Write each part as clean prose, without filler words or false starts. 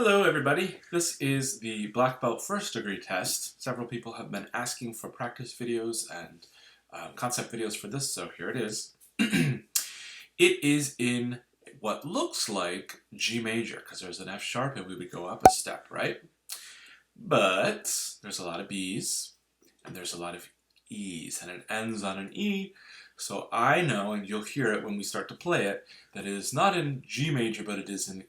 Hello everybody, this is the Black Belt First Degree test. Several people have been asking for practice videos and concept videos for this, so here it is. It is in what looks like G major, because there's an F sharp and we would go up a step, right? But there's a lot of B's and there's a lot of E's, and it ends on an E, so I know, and you'll hear it when we start to play it, that it is not in G major, but it is in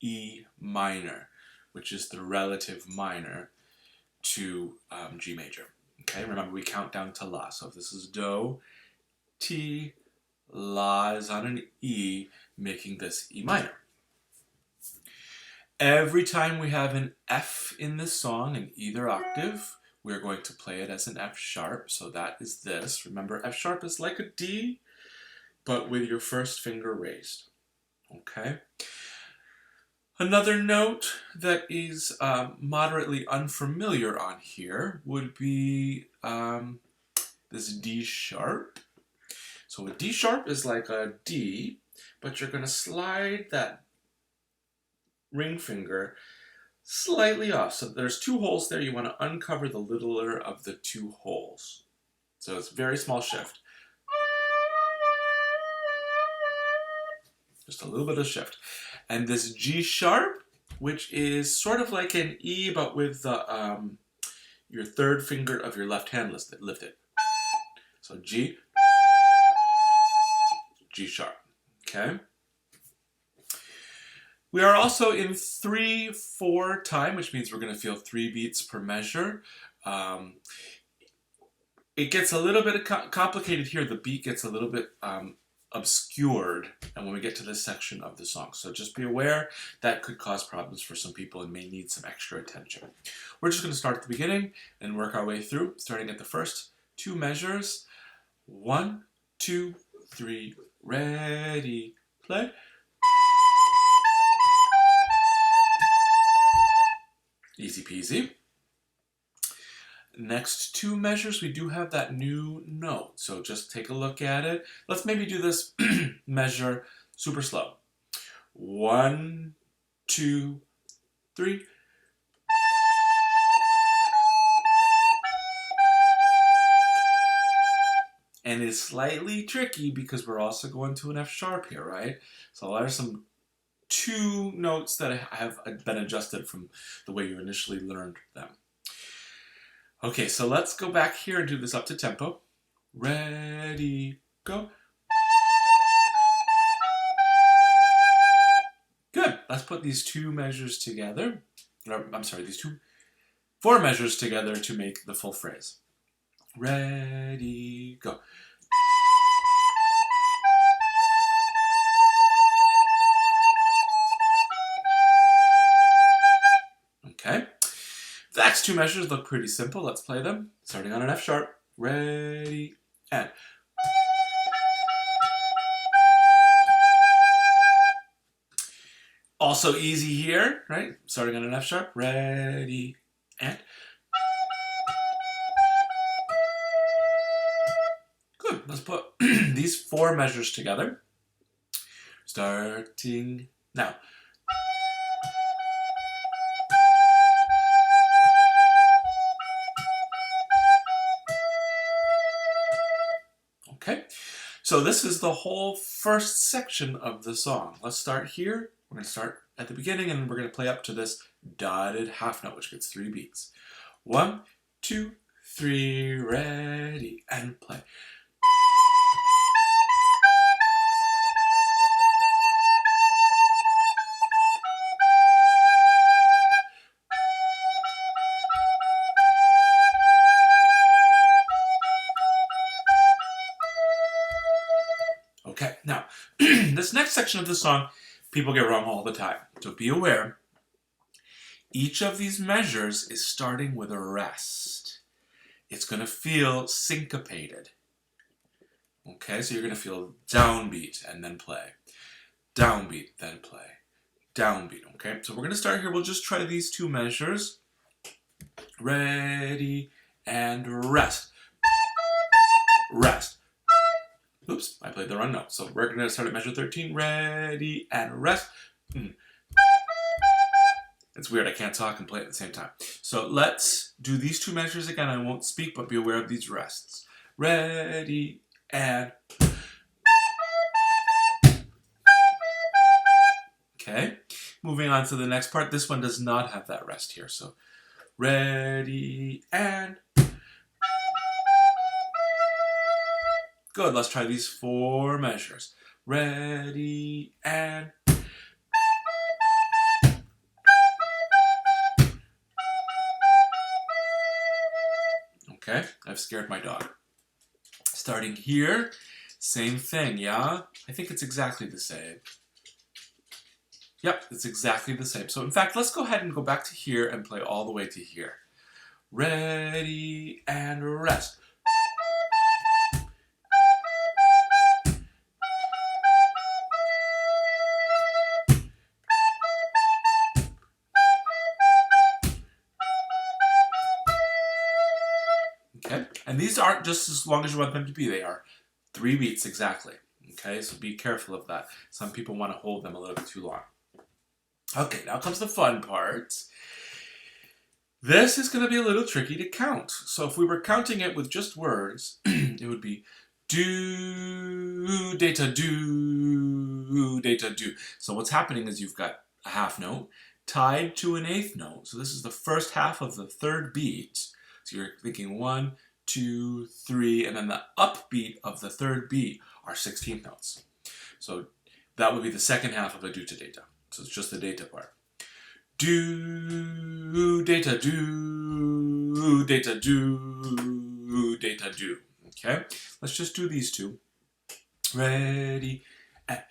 E minor, which is the relative minor to G major. Okay, remember we count down to La. So if this is Do, Ti, La is on an E, making this E minor. Every time we have an F in this song in either octave, we're going to play it as an F sharp. So that is this. Remember, F sharp is like a D, but with your first finger raised. Okay? Another note that is moderately unfamiliar on here would be this D sharp. So a D sharp is like a D, but you're going to slide that ring finger slightly off. So there's two holes there. You want to uncover the littler of the two holes. So it's a very small shift. Just a little bit of shift. And this G sharp, which is sort of like an E, but with the, your third finger of your left hand lifted. So G, G sharp, okay? We are also in 3/4 time, which means we're going to feel 3 beats per measure. It gets a little bit complicated here. The beat gets a little bit obscured, and when we get to this section of the song. So just be aware that could cause problems for some people and may need some extra attention. We're just going to start at the beginning and work our way through, starting at the first 2 measures. 1, 2, 3, ready, play. Easy peasy. Next 2 measures, we do have that new note, so just take a look at it. Let's maybe do this measure super slow. 1, 2, 3. And it's slightly tricky because we're also going to an F sharp here, right? So there's some 2 notes that have been adjusted from the way you initially learned them. Okay, so let's go back here and do this up to tempo. Ready, go. Good. Let's put these 2 measures together. I'm sorry, these 4 measures together to make the full phrase. Ready, go. Okay. The next 2 measures look pretty simple. Let's play them. Starting on an F sharp. Ready, and. Also easy here, right? Starting on an F sharp. Ready, and. Good. Let's put these 4 measures together. Starting now. Okay, so this is the whole first section of the song. Let's start here. We're going to start at the beginning and we're going to play up to this dotted half note, which gets 3 beats. 1, 2, 3, ready, and play. Okay, now, this next section of the song, people get wrong all the time. So be aware, each of these measures is starting with a rest. It's going to feel syncopated. Okay, so you're going to feel downbeat and then play. Downbeat, then play. Downbeat, okay? So we're going to start here. We'll just try these 2 measures. Ready, and rest. Rest. Oops, I played the wrong note. So we're going to start at measure 13. Ready, and rest. It's It's weird, I can't talk and play at the same time. So let's do these two measures again. I won't speak, but be aware of these rests. Ready, and... Okay, moving on to the next part. This one does not have that rest here. So ready, and... Good, let's try these 4 measures. Ready, and... Okay, I've scared my dog. Starting here, same thing, yeah? I think it's exactly the same. Yep, it's exactly the same. So in fact, let's go ahead and go back to here and play all the way to here. Ready, and rest. Okay, and these aren't just as long as you want them to be. They are 3 beats exactly. Okay, so be careful of that. Some people want to hold them a little bit too long. Okay, now comes the fun part. This is going to be a little tricky to count. So if we were counting it with just words, it would be do, data, do, data, do. So what's happening is you've got a half note tied to an 8th note. So this is the first half of the 3rd beat. So you're thinking 1, 2, 3, and then the upbeat of the 3rd beat are 16th notes. So that would be the second half of a do to data. So it's just the data part. Do, data, do, data, do, data, do. Okay, let's just do these 2. Ready, and...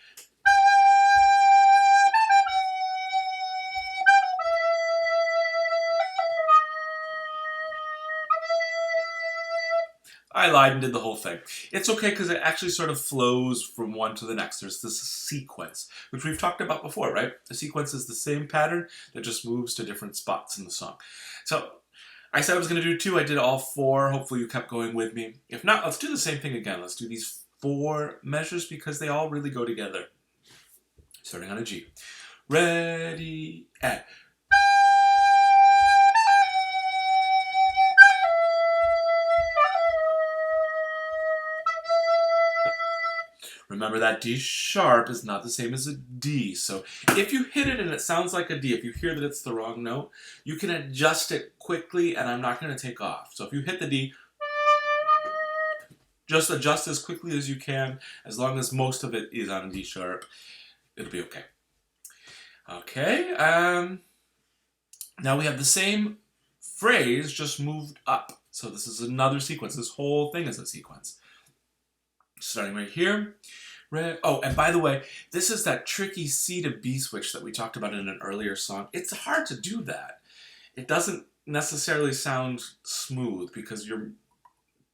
I lied and did the whole thing. It's okay because it actually sort of flows from one to the next. There's this sequence, which we've talked about before, right? The sequence is the same pattern that just moves to different spots in the song. So I said I was going to do 2. I did all 4. Hopefully you kept going with me. If not, let's do the same thing again. Let's do these 4 measures because they all really go together. Starting on a G. Ready, and... Remember that D sharp is not the same as a D. So if you hit it and it sounds like a D, if you hear that it's the wrong note, you can adjust it quickly and I'm not going to take off. So if you hit the D, just adjust as quickly as you can. As long as most of it is on a D sharp, it'll be okay. Okay, now we have the same phrase just moved up. So this is another sequence. This whole thing is a sequence. Starting right here. Oh, and by the way, this is that tricky C to B switch that we talked about in an earlier song. It's hard to do that. It doesn't necessarily sound smooth because your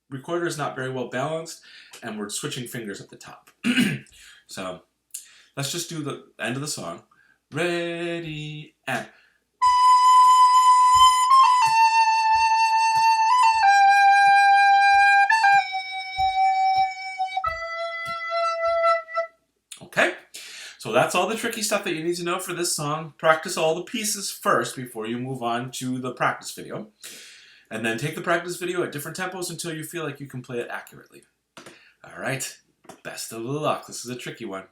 recorder is not very well balanced and we're switching fingers at the top. So let's just do the end of the song. Ready, and... Okay, so that's all the tricky stuff that you need to know for this song. Practice all the pieces first before you move on to the practice video. And then take the practice video at different tempos until you feel like you can play it accurately. All right, best of luck. This is a tricky one.